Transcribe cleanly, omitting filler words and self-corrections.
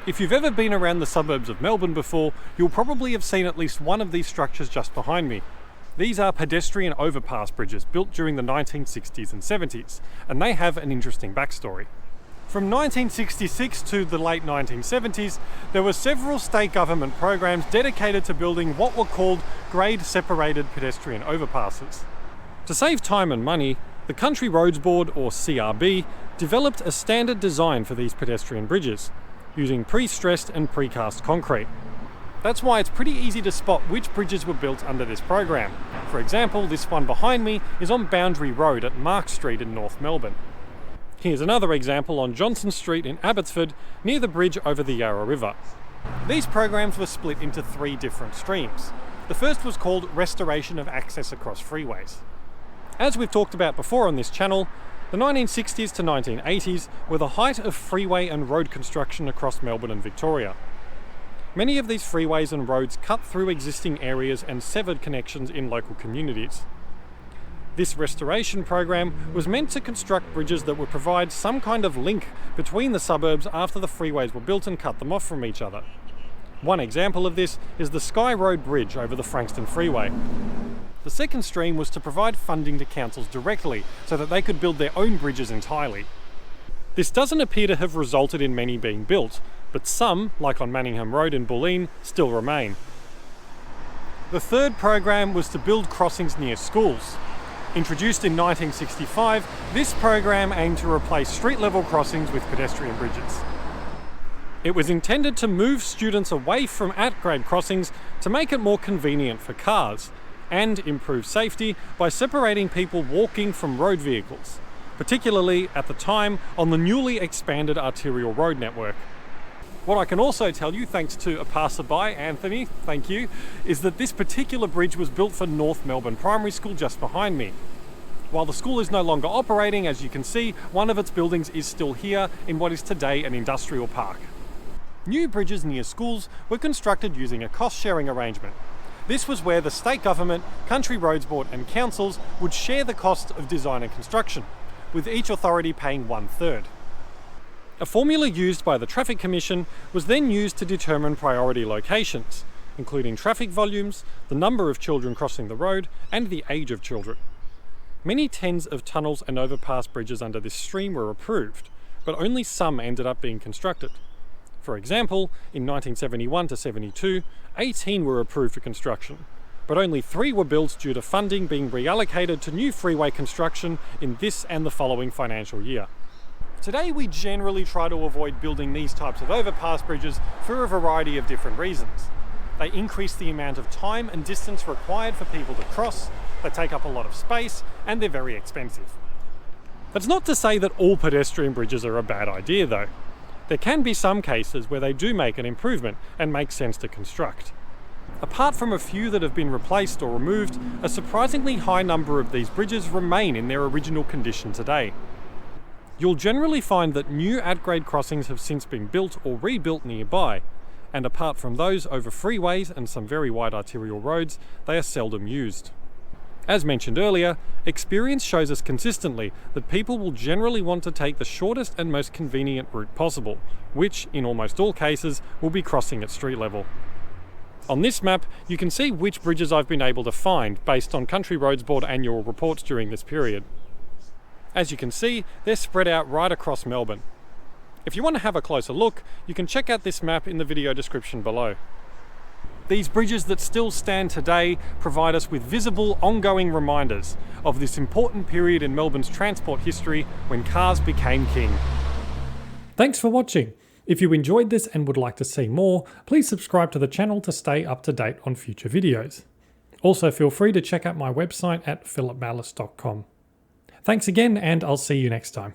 If you've ever been around the suburbs of Melbourne before, you'll probably have seen at least one of these structures just behind me. These are pedestrian overpass bridges built during the 1960s and 70s, and they have an interesting backstory. From 1966 to the late 1970s, there were several state government programs dedicated to building what were called grade-separated pedestrian overpasses. To save time and money, the Country Roads Board, or CRB, developed a standard design for these pedestrian bridges, using pre-stressed and precast concrete. That's why it's pretty easy to spot which bridges were built under this program. For example, this one behind me is on Boundary Road at Mark Street in North Melbourne. Here's another example on Johnson Street in Abbotsford, near the bridge over the Yarra River. These programs were split into three different streams. The first was called Restoration of Access Across Freeways. As we've talked about before on this channel, the 1960s to 1980s were the height of freeway and road construction across Melbourne and Victoria. Many of these freeways and roads cut through existing areas and severed connections in local communities. This restoration program was meant to construct bridges that would provide some kind of link between the suburbs after the freeways were built and cut them off from each other. One example of this is the Sky Road Bridge over the Frankston Freeway. The second stream was to provide funding to councils directly so that they could build their own bridges entirely. This doesn't appear to have resulted in many being built, but some, like on Manningham Road in Kulin, still remain. The third program was to build crossings near schools. Introduced in 1965, this program aimed to replace street-level crossings with pedestrian bridges. It was intended to move students away from at-grade crossings to make it more convenient for cars, and improve safety by separating people walking from road vehicles, particularly at the time on the newly expanded arterial road network. What I can also tell you, thanks to a passerby, Anthony, thank you, is that this particular bridge was built for North Melbourne Primary School just behind me. While the school is no longer operating, as you can see, one of its buildings is still here in what is today an industrial park. New bridges near schools were constructed using a cost-sharing arrangement. This was where the state government, Country Roads Board and councils would share the cost of design and construction, with each authority paying 1/3. A formula used by the Traffic Commission was then used to determine priority locations, including traffic volumes, the number of children crossing the road, and the age of children. Many tens of tunnels and overpass bridges under this stream were approved, but only some ended up being constructed. For example, in 1971 to 72, 18 were approved for construction, but only 3 were built due to funding being reallocated to new freeway construction in this and the following financial year. Today we generally try to avoid building these types of overpass bridges for a variety of different reasons. They increase the amount of time and distance required for people to cross, they take up a lot of space, and they're very expensive. That's not to say that all pedestrian bridges are a bad idea though. There can be some cases where they do make an improvement and make sense to construct. Apart from a few that have been replaced or removed, a surprisingly high number of these bridges remain in their original condition today. You'll generally find that new at-grade crossings have since been built or rebuilt nearby, and apart from those over freeways and some very wide arterial roads, they are seldom used. As mentioned earlier, experience shows us consistently that people will generally want to take the shortest and most convenient route possible, which, in almost all cases, will be crossing at street level. On this map, you can see which bridges I've been able to find based on Country Roads Board annual reports during this period. As you can see, they're spread out right across Melbourne. If you want to have a closer look, you can check out this map in the video description below. These bridges that still stand today provide us with visible, ongoing reminders of this important period in Melbourne's transport history when cars became king. Thanks for watching. If you enjoyed this and would like to see more, please subscribe to the channel to stay up to date on future videos. Also feel free to check out my website at philipmallis.com. Thanks again, and I'll see you next time.